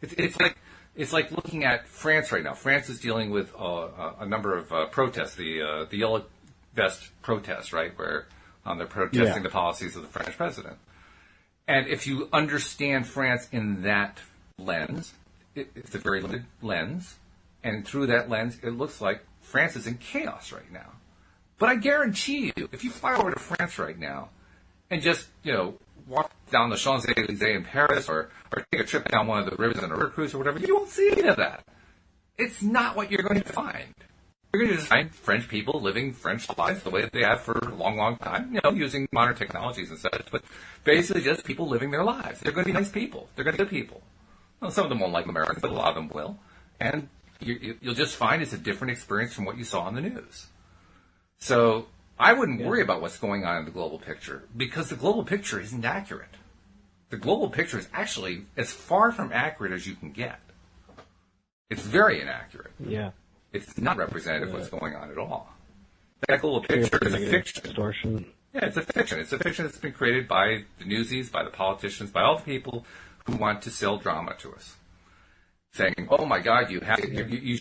It's like looking at France right now. France is dealing with a number of protests, the yellow vest protests, right, where they're protesting the policies of the French president. And if you understand France in that lens, it's a very limited lens, and through that lens, it looks like France is in chaos right now. But I guarantee you, if you fly over to France right now and just, walk down the Champs-Elysees in Paris or take a trip down one of the rivers on a river cruise or whatever, you won't see any of that. It's not what you're going to find. You're going to just find French people living French lives the way that they have for a long, long time, using modern technologies and such, but basically just people living their lives. They're going to be nice people. They're going to be good people. Well, some of them won't like Americans, but a lot of them will. And you'll just find it's a different experience from what you saw on the news. So I wouldn't worry about what's going on in the global picture, because the global picture isn't accurate. The global picture is actually as far from accurate as you can get. It's very inaccurate. Yeah. It's not representative of what's going on at all. That global picture is a fiction. Distortion. Yeah, it's a fiction. It's a fiction that's been created by the newsies, by the politicians, by all the people who want to sell drama to us. Saying, oh my God, you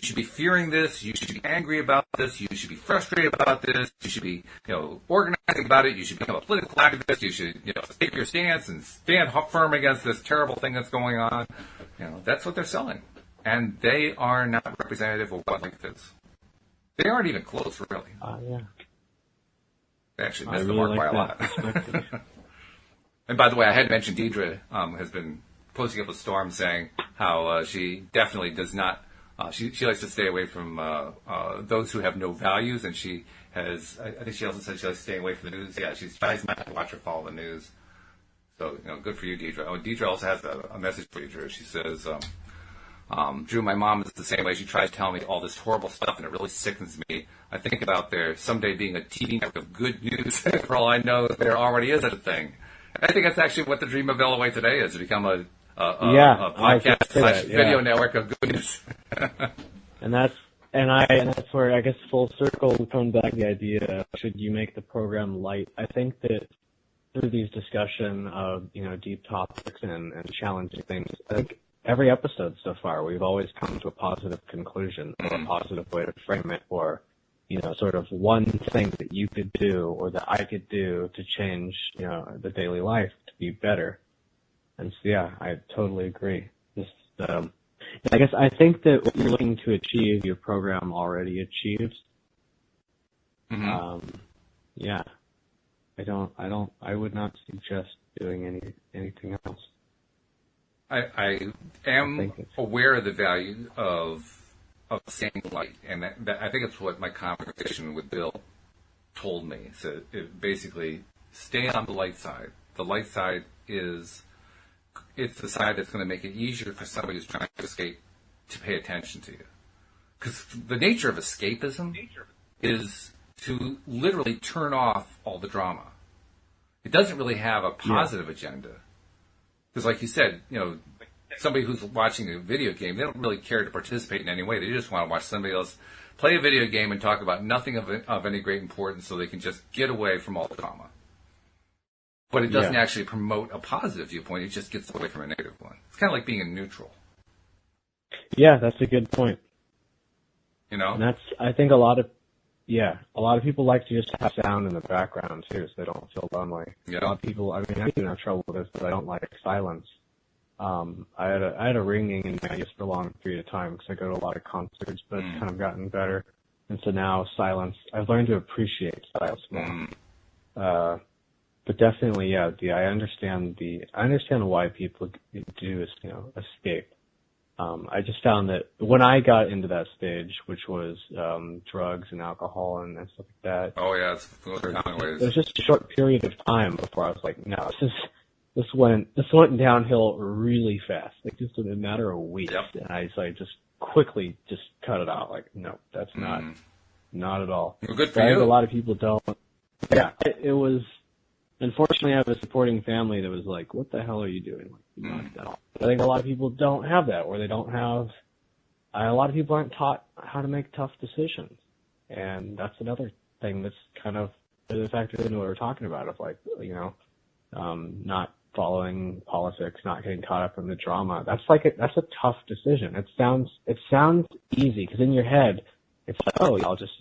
should be fearing this, you should be angry about this, you should be frustrated about this, you should be, organizing about it, you should become a political activist, you should, take your stance and stand firm against this terrible thing that's going on. That's what they're selling. And they are not representative of what life is. They aren't even close, really. Yeah. They actually missed the mark by a lot. And by the way, I had mentioned Theyre has been posting up a storm saying how she definitely does not, she likes to stay away from those who have no values, and she has, I think she also said she likes to stay away from the news. Yeah, she tries not to watch or follow the news. So, good for you, Theyre. Oh, Theyre also has a message for you, Drew. She says, Drew, my mom is the same way. She tries to tell me all this horrible stuff, and it really sickens me. I think about there someday being a TV network of good news. For all I know, there already is such a thing. And I think that's actually what the dream of LOA today is, to become a podcast / video network of good news. and that's where, I guess, full circle, we come back to the idea of, should you make the program light? I think that through these discussion of, deep topics and challenging things, I think every episode so far, we've always come to a positive conclusion or a positive way to frame it, or, sort of one thing that you could do or that I could do to change, the daily life to be better. And so, yeah, I totally agree. I guess I think that what you're looking to achieve, your program already achieves. Mm-hmm. Yeah. I would not suggest doing anything else. I am aware of the value of staying light, and that I think it's what my conversation with Bill told me. So basically, stay on the light side. The light side it's the side that's going to make it easier for somebody who's trying to escape to pay attention to you. because the nature of escapism is to literally turn off all the drama. It doesn't really have a positive agenda. Because like you said, somebody who's watching a video game, they don't really care to participate in any way. They just want to watch somebody else play a video game and talk about nothing of any great importance so they can just get away from all the drama. But it doesn't actually promote a positive viewpoint. It just gets away from a negative one. It's kind of like being a neutral. Yeah, that's a good point. And that's, I think a lot of people like to just have sound in the background too, so they don't feel lonely. Yeah. A lot of people, I even have trouble with this, but I don't like silence. I had a ringing in my ears for a long period of time because I go to a lot of concerts, but it's kind of gotten better. And so now silence, I've learned to appreciate silence more. But definitely, I understand why people do, escape. I just found that when I got into that stage, which was drugs and alcohol and stuff like that. Oh yeah, it's common ways. It was just a short period of time before I was like, no, this went downhill really fast. Like just in a matter of weeks, and I just quickly just cut it out. Like, no, that's not at all. Well, good for you. A lot of people don't. Yeah, it was. Unfortunately, I have a supporting family that was like, what the hell are you doing? Like, I think a lot of people don't have that, or they don't have, a lot of people aren't taught how to make tough decisions. And that's another thing that's kind of the factor into what we're talking about of like, not following politics, not getting caught up in the drama. That's a tough decision. It sounds easy because in your head, it's like, oh, I'll just,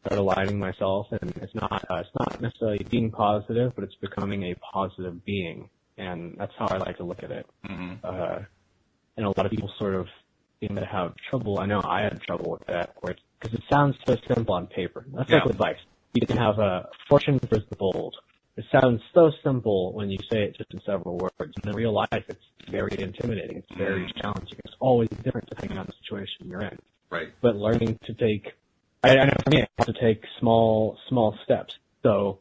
start aligning myself, and it's not necessarily being positive, but it's becoming a positive being, and that's how I like to look at it. And a lot of people sort of seem to have trouble. I know I had trouble with that, because it sounds so simple on paper. That's like advice. You can have a fortune for the bold. It sounds so simple when you say it just in several words, and in real life, it's very intimidating. It's very challenging. It's always different depending on the situation you're in. Right. But learning to take I know for me, I have to take small steps. So,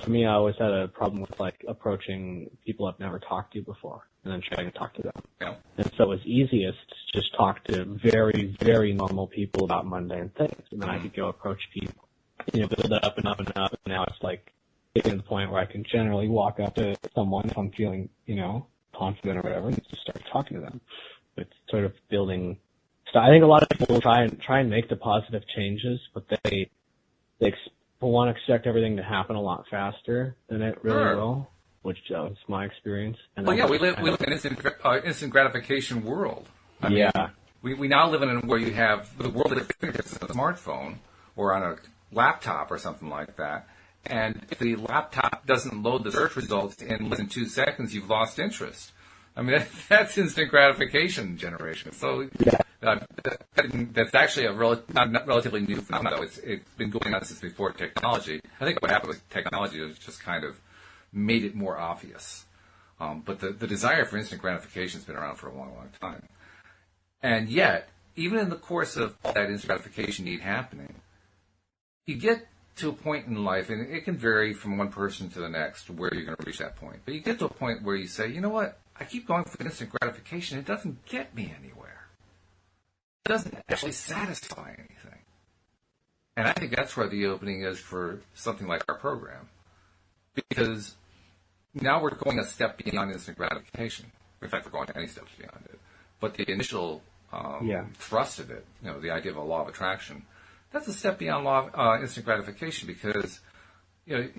for me, I always had a problem with like approaching people I've never talked to before and then trying to talk to them. Yeah. And so it was easiest to just talk to very, very normal people about mundane things. And then I could go approach people, build it up and up and up. And now it's like getting to the point where I can generally walk up to someone if I'm feeling, confident or whatever and just start talking to them. It's sort of building. So I think a lot of people will try and make the positive changes, but they want to expect everything to happen a lot faster than it really will, which is my experience. And we live in an instant gratification world. I mean, we now live in a where you have the world at your fingertips on a smartphone or on a laptop or something like that, and if the laptop doesn't load the search results in less than 2 seconds, you've lost interest. I mean, that's instant gratification generation. So that's actually a not relatively new phenomenon, though. It's been going on since before technology. I think what happened with technology is just kind of made it more obvious. But the desire for instant gratification has been around for a long, long time. And yet, even in the course of all that instant gratification need happening, you get to a point in life, and it can vary from one person to the next where you're going to reach that point. But you get to a point where you say, you know what? I keep going for instant gratification. It doesn't get me anywhere. It doesn't actually satisfy anything. And I think that's where the opening is for something like our program. Because now we're going a step beyond instant gratification. In fact, we're going any steps beyond it. But the initial thrust of it, the idea of a law of attraction, that's a step beyond instant gratification because you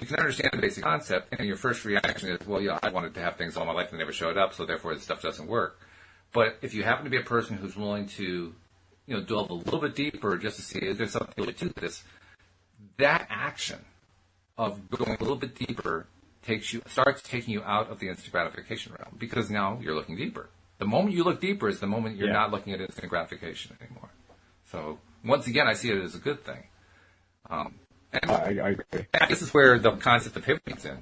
can understand the basic concept, and your first reaction is, well, I wanted to have things all my life and they never showed up, so therefore this stuff doesn't work. But if you happen to be a person who's willing to, delve a little bit deeper just to see, is there something to this? That action of going a little bit deeper starts taking you out of the instant gratification realm because now you're looking deeper. The moment you look deeper is the moment you're not looking at instant gratification anymore. So once again, I see it as a good thing. I agree. This is where the concept of pivoting is in.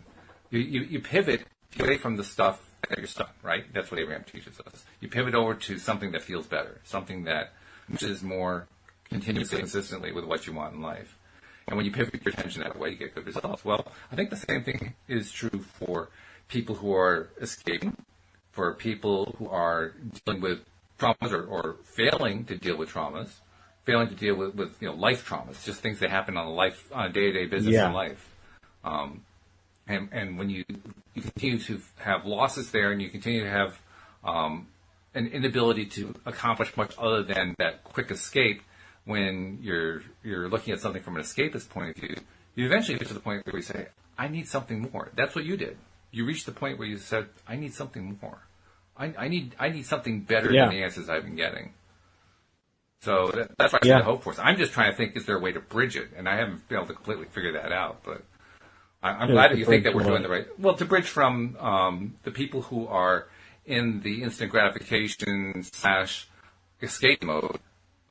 You pivot away from the stuff that you're stuck, right? That's what Abraham teaches us. You pivot over to something that feels better, something that is more continuously, consistently with what you want in life. And when you pivot your attention that way, you get good results. Well, I think the same thing is true for people who are escaping, for people who are dealing with traumas or failing to deal with traumas, failing to deal with life traumas, just things that happen on a day-to-day business in life. And when you continue to have losses there, and you continue to have an inability to accomplish much other than that quick escape, when you're looking at something from an escapist point of view, you eventually get to the point where you say, I need something more. That's what you did. You reached the point where you said, I need something more. I need something better than the answers I've been getting. So that's what I see the hope for. So I'm just trying to think, is there a way to bridge it? And I haven't been able to completely figure that out. But I'm glad that you think that we're doing the right. Well, to bridge from the people who are in the instant gratification / escape mode,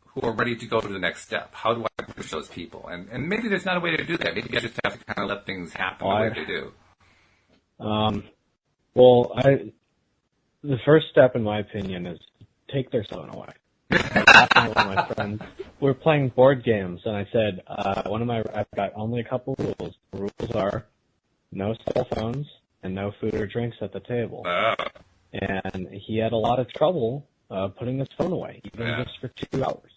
who are ready to go to the next step. How do I push those people? And maybe there's not a way to do that. Maybe I just have to kind of let things happen the way they do. The first step, in my opinion, is take their phone away. Last night with my friends, we were playing board games, and I said, I've got only a couple rules. The rules are no cell phones and no food or drinks at the table. And he had a lot of trouble putting his phone away, even just for 2 hours.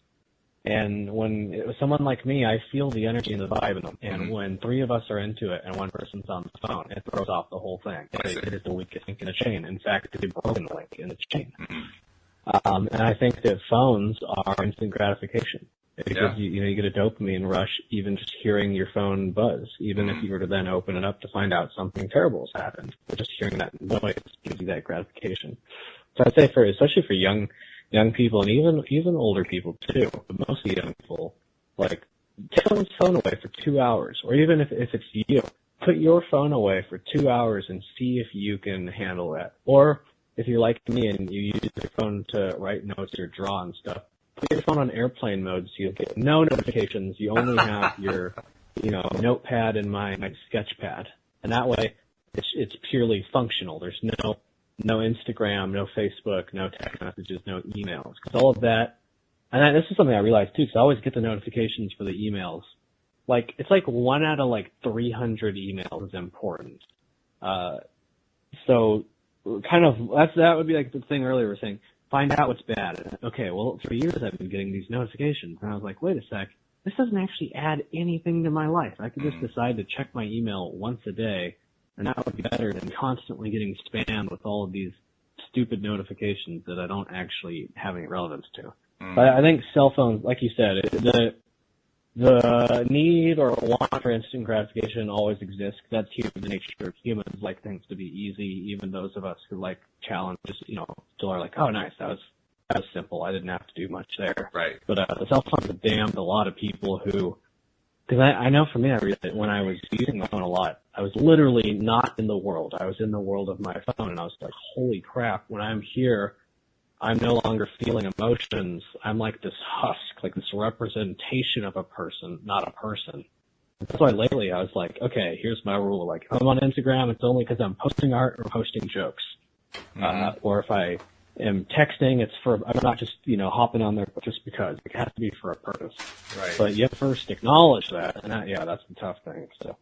And when it was someone like me, I feel the energy and the vibe in them. And when 3 of us are into it and one person's on the phone, it throws off the whole thing. It is the weakest link in the chain. In fact, it's a broken link in the chain. And I think that phones are instant gratification. Because you get a dopamine rush even just hearing your phone buzz, even if you were to then open it up to find out something terrible has happened. But just hearing that noise gives you that gratification. So I'd say especially for young people, and even older people too, but mostly young people, like, take someone's phone away for 2 hours, or even if it's you, put your phone away for 2 hours and see if you can handle that. Or if you're like me and you use your phone to write notes or draw and stuff, put your phone on airplane mode so you'll get no notifications. You only have your, notepad and my sketch pad. And that way, it's purely functional. There's no Instagram, no Facebook, no text messages, no emails. Because all of that, and this is something I realized too, because I always get the notifications for the emails. Like, it's like 1 out of 300 emails is important. So kind of, that would be like the thing earlier we were saying, find out what's bad. Okay, well, for years I've been getting these notifications, and I was like, wait a sec, this doesn't actually add anything to my life. I could just decide to check my email once a day, and that would be better than constantly getting spammed with all of these stupid notifications that I don't actually have any relevance to. But I think cell phones, like you said, the need or want for instant gratification always exists. That's human nature. Humans like things to be easy. Even those of us who like challenges, still are like, oh, nice, that was simple. I didn't have to do much there. Right. But the cell phones have damned a lot of people who, because I know for me, I realized that when I was using my phone a lot, I was literally not in the world. I was in the world of my phone, and I was like, holy crap, when I'm here, I'm no longer feeling emotions. I'm like this husk, like this representation of a person, not a person. And that's why lately I was like, okay, here's my rule. Like, if I'm on Instagram, it's only because I'm posting art or posting jokes. Or if I am texting, I'm not just, hopping on there just because. It has to be for a purpose. Right. But you first acknowledge that, and that's the tough thing. So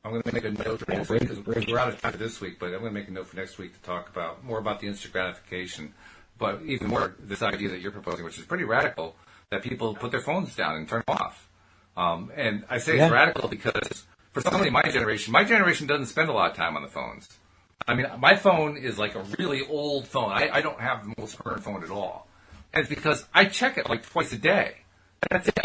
I'm going to make a note for next week, because we're out of time for this week, but I'm going to make a note for next week to talk more about the instant gratification. But even more, this idea that you're proposing, which is pretty radical, that people put their phones down and turn them off. And I say it's radical because for somebody in my generation doesn't spend a lot of time on the phones. I mean, my phone is like a really old phone. I don't have the most current phone at all. And it's because I check it like twice a day. That's it.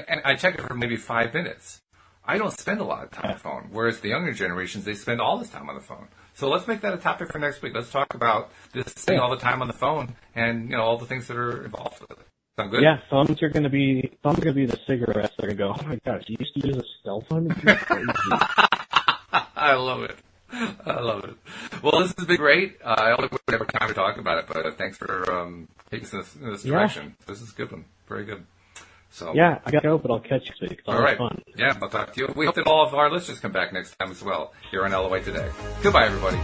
And I check it for maybe 5 minutes. I don't spend a lot of time on the phone, whereas the younger generations, they spend all this time on the phone. So let's make that a topic for next week. Let's talk about this spending all the time on the phone and, all the things that are involved with it. Sound good? Yeah, phones are going to be the cigarettes. They're going to go, oh my gosh, you used to use a cell phone? I love it. Well, this has been great. I don't think we have time to talk about it, but thanks for taking us in this direction. This is a good one. Very good. So yeah, I got to go, but I'll catch you this week. It's all right. Fun. Yeah, I'll talk to you. We hope that all of our listeners come back next time as well here on LOA Today. Goodbye, everybody.